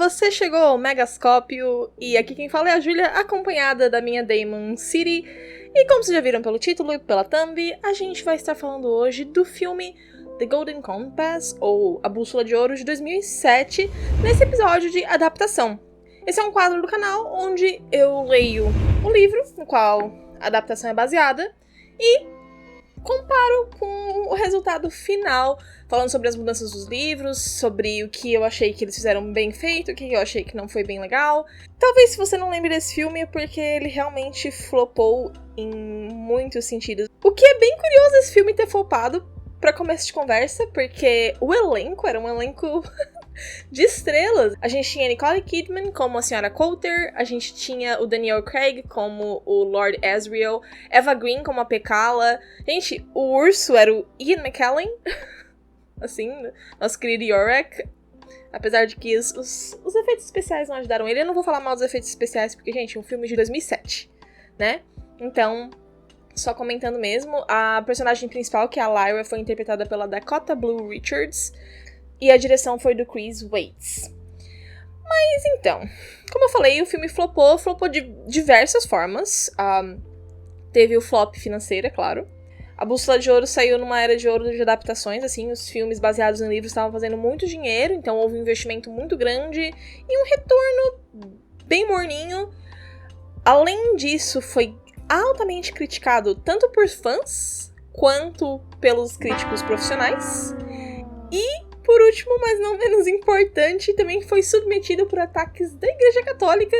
você chegou ao Megascópio e aqui quem fala é a Júlia, acompanhada da minha Damon City. E como vocês já viram pelo título e pela thumb, a gente vai estar falando hoje do filme The Golden Compass, ou A Bússola de Ouro, de 2007, nesse episódio de adaptação. Esse é um quadro do canal onde eu leio o livro no qual a adaptação é baseada e comparo com o resultado final, falando sobre as mudanças dos livros, sobre o que eu achei que eles fizeram bem feito, o que eu achei que não foi bem legal. Talvez se você não lembre desse filme é porque ele realmente flopou em muitos sentidos. O que é bem curioso esse filme ter flopado pra começo de conversa, porque o elenco era um elenco de estrelas. A gente tinha Nicole Kidman como a Senhora Coulter, a gente tinha o Daniel Craig como o Lord Asriel, Eva Green como a Pecala. Gente, o urso era o Ian McKellen, assim, nosso querido Yorick. Apesar de que os efeitos especiais não ajudaram ele. Eu não vou falar mal dos efeitos especiais, porque, gente, é um filme de 2007, né? Então, só comentando mesmo, a personagem principal, que é a Lyra, foi interpretada pela Dakota Blue Richards, e a direção foi do Chris Weitz. Mas então, como eu falei, o filme flopou de diversas formas. Teve o flop financeiro, é claro. A Bússola de Ouro saiu numa era de ouro de adaptações, assim, os filmes baseados em livros estavam fazendo muito dinheiro, então houve um investimento muito grande e um retorno bem morninho. Além disso, foi altamente criticado tanto por fãs quanto pelos críticos profissionais. E, por último, mas não menos importante, também foi submetido por ataques da Igreja Católica.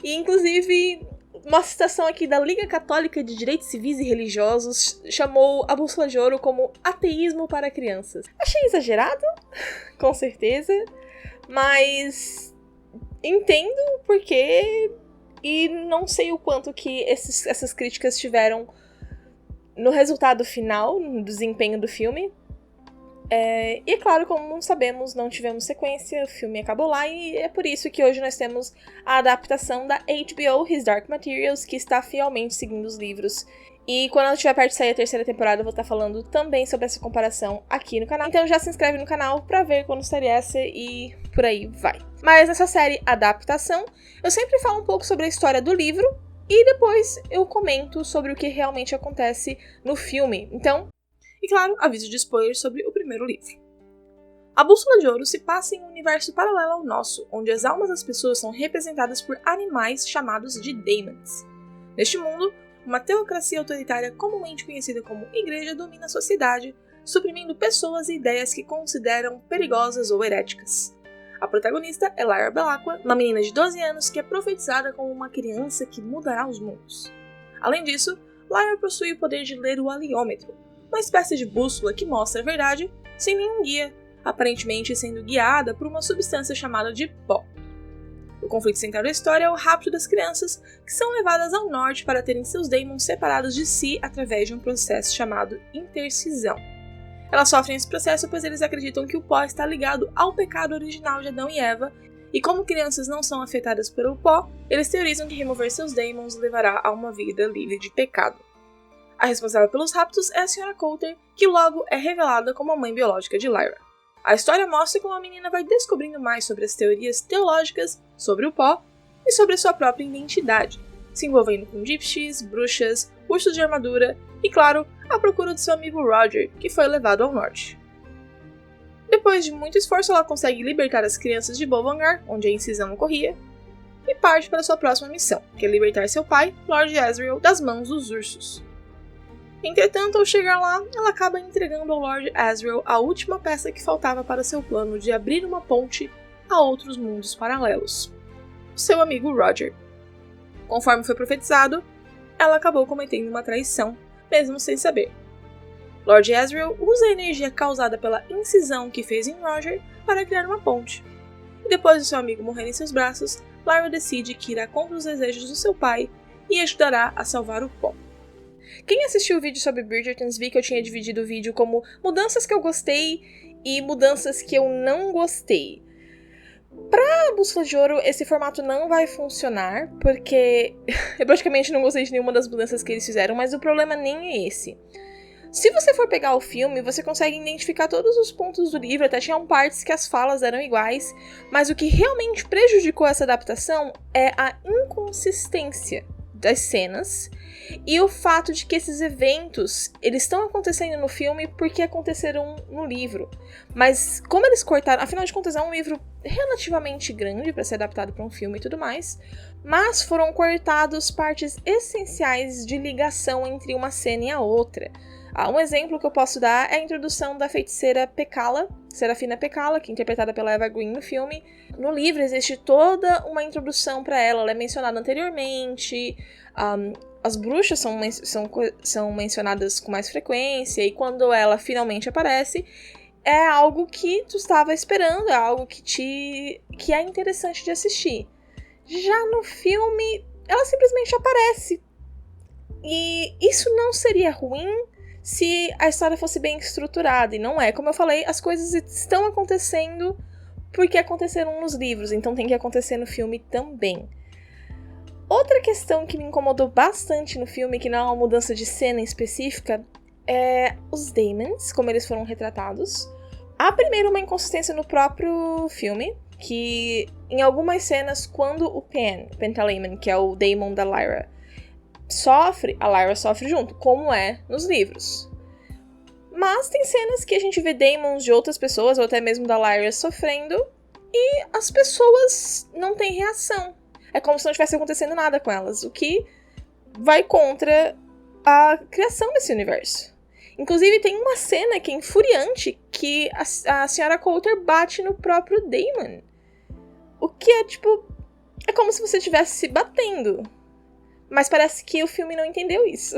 E, inclusive, uma citação aqui da Liga Católica de Direitos Civis e Religiosos chamou a Bússola de Ouro como ateísmo para crianças. Achei exagerado, com certeza, mas entendo porque... E não sei o quanto que essas críticas tiveram no resultado final, no desempenho do filme. E é claro, como sabemos, não tivemos sequência, o filme acabou lá, e é por isso que hoje nós temos a adaptação da HBO, His Dark Materials, que está fielmente seguindo os livros. E quando ela estiver perto de sair a terceira temporada, eu vou estar falando também sobre essa comparação aqui no canal. Então já se inscreve no canal pra ver quando sair essa e por aí vai. Mas nessa série Adaptação, eu sempre falo um pouco sobre a história do livro e depois eu comento sobre o que realmente acontece no filme. Então, e claro, aviso de spoiler sobre o primeiro livro. A Bússola de Ouro se passa em um universo paralelo ao nosso, onde as almas das pessoas são representadas por animais chamados de daemons. Neste mundo, uma teocracia autoritária comumente conhecida como Igreja domina a sociedade, suprimindo pessoas e ideias que consideram perigosas ou heréticas. A protagonista é Lyra Belacqua, uma menina de 12 anos que é profetizada como uma criança que mudará os mundos. Além disso, Lyra possui o poder de ler o aliômetro, uma espécie de bússola que mostra a verdade sem nenhum guia, aparentemente sendo guiada por uma substância chamada de pó. O conflito central da história é o rapto das crianças, que são levadas ao norte para terem seus daemons separados de si através de um processo chamado intercisão. Elas sofrem esse processo pois eles acreditam que o pó está ligado ao pecado original de Adão e Eva, e como crianças não são afetadas pelo pó, eles teorizam que remover seus daemons levará a uma vida livre de pecado. A responsável pelos raptos é a Senhora Coulter, que logo é revelada como a mãe biológica de Lyra. A história mostra como a menina vai descobrindo mais sobre as teorias teológicas, sobre o pó e sobre a sua própria identidade, se envolvendo com gypsies, bruxas, ursos de armadura e, claro, à procura de seu amigo Roger, que foi levado ao norte. Depois de muito esforço, ela consegue libertar as crianças de Bolvangar, onde a incisão ocorria, e parte para sua próxima missão, que é libertar seu pai, Lord Asriel, das mãos dos ursos. Entretanto, ao chegar lá, ela acaba entregando ao Lord Asriel a última peça que faltava para seu plano de abrir uma ponte a outros mundos paralelos: seu amigo Roger. Conforme foi profetizado, ela acabou cometendo uma traição, mesmo sem saber. Lord Asriel usa a energia causada pela incisão que fez em Roger para criar uma ponte. E depois de seu amigo morrer em seus braços, Lyra decide que irá contra os desejos do seu pai e ajudará a salvar o pó. Quem assistiu o vídeo sobre Bridgertons viu que eu tinha dividido o vídeo como mudanças que eu gostei e mudanças que eu não gostei. Pra Bússola de Ouro, esse formato não vai funcionar, porque eu praticamente não gostei de nenhuma das mudanças que eles fizeram, mas o problema nem é esse. Se você for pegar o filme, você consegue identificar todos os pontos do livro, até tinham partes que as falas eram iguais, mas o que realmente prejudicou essa adaptação é a inconsistência das cenas e o fato de que esses eventos, eles estão acontecendo no filme porque aconteceram no livro. Mas como eles cortaram, afinal de contas é um livro relativamente grande para ser adaptado para um filme e tudo mais, mas foram cortados partes essenciais de ligação entre uma cena e a outra. Um exemplo que eu posso dar é a introdução da feiticeira Pecala, Serafina Pecala, que é interpretada pela Eva Green no filme. No livro existe toda uma introdução para ela é mencionada anteriormente, as bruxas são mencionadas com mais frequência, e quando ela finalmente aparece, é algo que tu estava esperando, é algo que é interessante de assistir. Já no filme, ela simplesmente aparece. E isso não seria ruim se a história fosse bem estruturada, e não é. Como eu falei, as coisas estão acontecendo porque aconteceram nos livros, então tem que acontecer no filme também. Outra questão que me incomodou bastante no filme, que não é uma mudança de cena específica, é os Daemons, como eles foram retratados. Há primeiro uma inconsistência no próprio filme, que em algumas cenas, quando o Pentalaimon, que é o Daemon da Lyra, sofre, a Lyra sofre junto, como é nos livros. Mas tem cenas que a gente vê Daemons de outras pessoas, ou até mesmo da Lyra sofrendo, e as pessoas não têm reação. É como se não estivesse acontecendo nada com elas, o que vai contra a criação desse universo. Inclusive tem uma cena que é infuriante, que a Sra. Coulter bate no próprio Daemon. O que é tipo, é como se você estivesse se batendo. Mas parece que o filme não entendeu isso.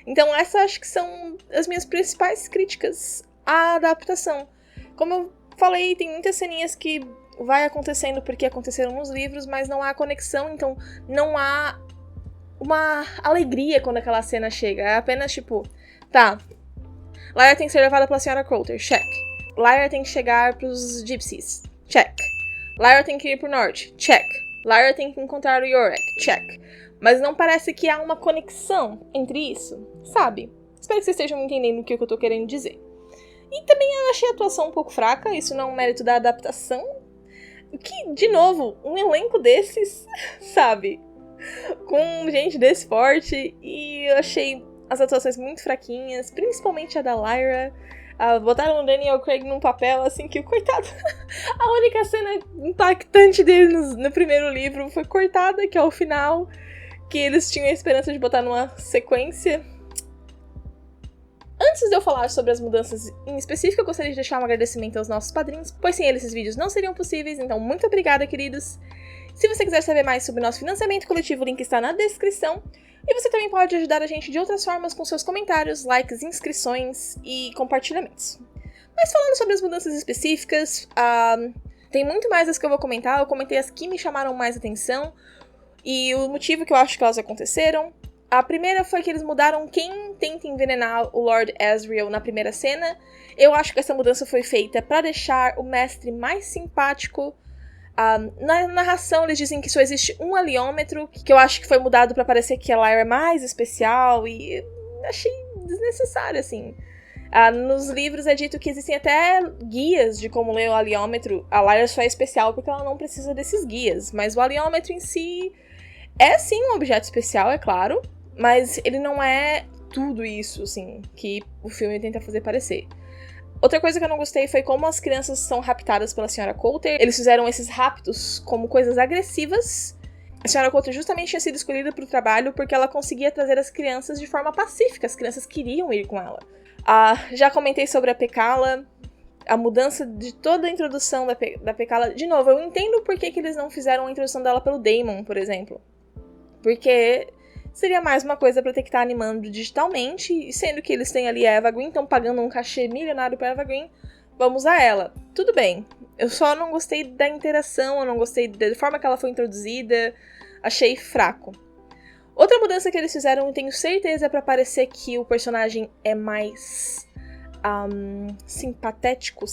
Então essas acho que são as minhas principais críticas à adaptação. Como eu falei, tem muitas ceninhas que vai acontecendo porque aconteceram nos livros, mas não há conexão, então não há uma alegria quando aquela cena chega. É apenas tipo, tá, Lyra tem que ser levada pela Sra. Coulter, check. Lyra tem que chegar pros Gypsies, check. Lyra tem que ir pro norte, check. Lyra tem que encontrar o Iorek, check. Mas não parece que há uma conexão entre isso, sabe? Espero que vocês estejam entendendo o que eu tô querendo dizer. E também eu achei a atuação um pouco fraca, isso não é um mérito da adaptação. Que, de novo, um elenco desses, sabe? Com gente desse porte, e eu achei as atuações muito fraquinhas, principalmente a da Lyra. Botaram o Daniel Craig num papel, assim, que o coitado... A única cena impactante dele no primeiro livro foi cortada, que é o final, que eles tinham a esperança de botar numa sequência. Antes de eu falar sobre as mudanças em específico, eu gostaria de deixar um agradecimento aos nossos padrinhos, pois sem eles esses vídeos não seriam possíveis, então muito obrigada, queridos. Se você quiser saber mais sobre o nosso financiamento coletivo, o link está na descrição. E você também pode ajudar a gente de outras formas com seus comentários, likes, inscrições e compartilhamentos. Mas falando sobre as mudanças específicas, tem muito mais as que eu vou comentar. Eu comentei as que me chamaram mais atenção e o motivo que eu acho que elas aconteceram. A primeira foi que eles mudaram quem tenta envenenar o Lord Asriel na primeira cena. Eu acho que essa mudança foi feita para deixar o mestre mais simpático. Na narração eles dizem que só existe um aliômetro, que eu acho que foi mudado pra parecer que a Lyra é mais especial, e achei desnecessário, assim. Nos livros é dito que existem até guias de como ler o aliômetro. A Lyra só é especial porque ela não precisa desses guias, mas o aliômetro em si é sim um objeto especial, é claro, mas ele não é tudo isso, assim, que o filme tenta fazer parecer. Outra coisa que eu não gostei foi como as crianças são raptadas pela Sra. Coulter. Eles fizeram esses raptos como coisas agressivas. A Sra. Coulter justamente tinha sido escolhida para o trabalho porque ela conseguia trazer as crianças de forma pacífica. As crianças queriam ir com ela. Já comentei sobre a Pecala, a mudança de toda a introdução da Pecala. De novo, eu entendo por que eles não fizeram a introdução dela pelo Daemon, por exemplo. Porque seria mais uma coisa pra ter que estar animando digitalmente, sendo que eles têm ali a Eva Green, estão pagando um cachê milionário pra Eva Green, vamos usar ela. Tudo bem, eu só não gostei da interação, eu não gostei da forma que ela foi introduzida, achei fraco. Outra mudança que eles fizeram, eu tenho certeza, é pra parecer que o personagem é mais simpático,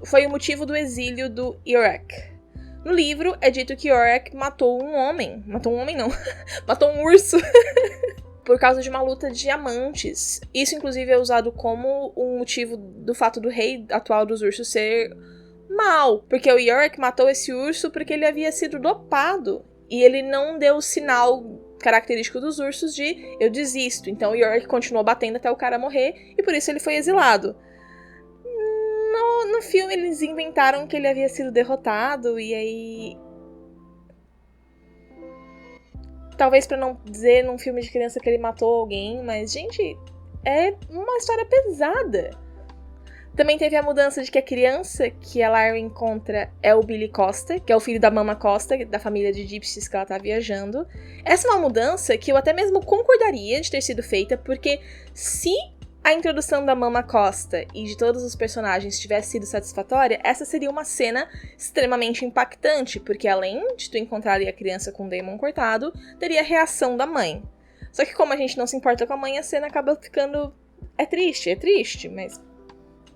foi o motivo do exílio do Iorek. No livro, é dito que Iorek matou um homem não, matou um urso, por causa de uma luta de amantes. Isso, inclusive, é usado como um motivo do fato do rei atual dos ursos ser mal. Porque o Yorick matou esse urso porque ele havia sido dopado. E ele não deu o sinal característico dos ursos de eu desisto. Então o Yorick continuou batendo até o cara morrer e por isso ele foi exilado. No filme eles inventaram que ele havia sido derrotado e aí... Talvez pra não dizer num filme de criança que ele matou alguém, mas, gente, é uma história pesada. Também teve a mudança de que a criança que a Lyra encontra é o Billy Costa, que é o filho da Mama Costa, da família de gypsies que ela tá viajando. Essa é uma mudança que eu até mesmo concordaria de ter sido feita, porque se a introdução da Mama Costa e de todos os personagens tivesse sido satisfatória, essa seria uma cena extremamente impactante, porque além de tu encontrar ali a criança com o Daemon cortado, teria a reação da mãe. Só que como a gente não se importa com a mãe, a cena acaba ficando... É triste, mas...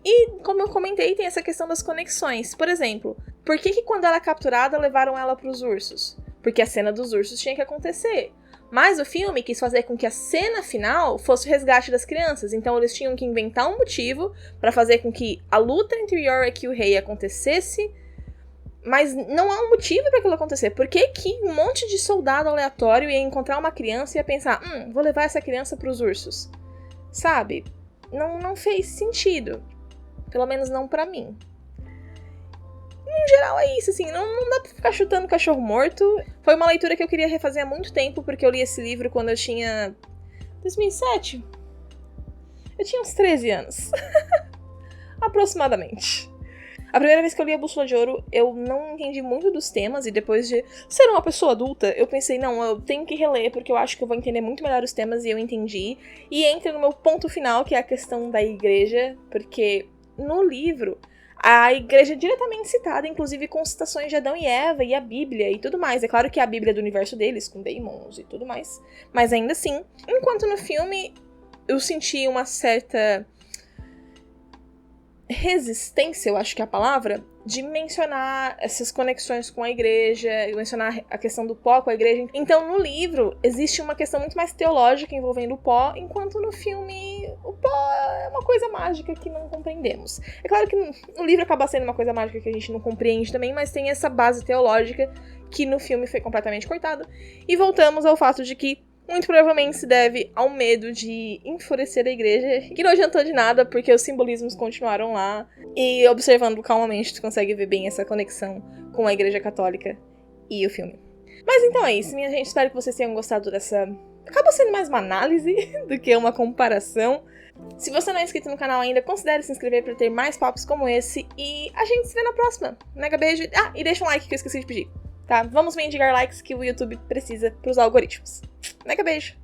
E, como eu comentei, tem essa questão das conexões. Por exemplo, por que quando ela é capturada, levaram ela pros ursos? Porque a cena dos ursos tinha que acontecer. Mas o filme quis fazer com que a cena final fosse o resgate das crianças. Então eles tinham que inventar um motivo pra fazer com que a luta entre o Yorick e o rei acontecesse. Mas não há um motivo pra aquilo acontecer. Por que um monte de soldado aleatório ia encontrar uma criança e ia pensar, vou levar essa criança pros ursos? Sabe? Não fez sentido. Pelo menos não pra mim. No geral é isso, assim, não dá pra ficar chutando cachorro morto. Foi uma leitura que eu queria refazer há muito tempo, porque eu li esse livro quando eu tinha... 2007? Eu tinha uns 13 anos. Aproximadamente. A primeira vez que eu li A Bússola de Ouro, eu não entendi muito dos temas, e depois de ser uma pessoa adulta, eu pensei, não, eu tenho que reler, porque eu acho que eu vou entender muito melhor os temas, e eu entendi. E entra no meu ponto final, que é a questão da igreja, porque... No livro, a igreja é diretamente citada, inclusive com citações de Adão e Eva e a Bíblia e tudo mais. É claro que é a Bíblia é do universo deles, com daemons e tudo mais. Mas ainda assim, enquanto no filme eu senti uma certa resistência, eu acho que é a palavra, de mencionar essas conexões com a igreja, mencionar a questão do pó com a igreja. Então, no livro, existe uma questão muito mais teológica envolvendo o pó, enquanto no filme o pó é uma coisa mágica que não compreendemos. É claro que no livro acaba sendo uma coisa mágica que a gente não compreende também, mas tem essa base teológica que no filme foi completamente cortada. E voltamos ao fato de que muito provavelmente se deve ao medo de enfurecer a igreja, que não adiantou de nada, porque os simbolismos continuaram lá. E observando calmamente, tu consegue ver bem essa conexão com a igreja católica e o filme. Mas então é isso, minha gente. Espero que vocês tenham gostado dessa... Acaba sendo mais uma análise do que uma comparação. Se você não é inscrito no canal ainda, considere se inscrever para ter mais papos como esse. E a gente se vê na próxima. Mega beijo. Ah, e deixa um like que eu esqueci de pedir. Tá? Vamos mendigar likes que o YouTube precisa pros algoritmos. Mega beijo!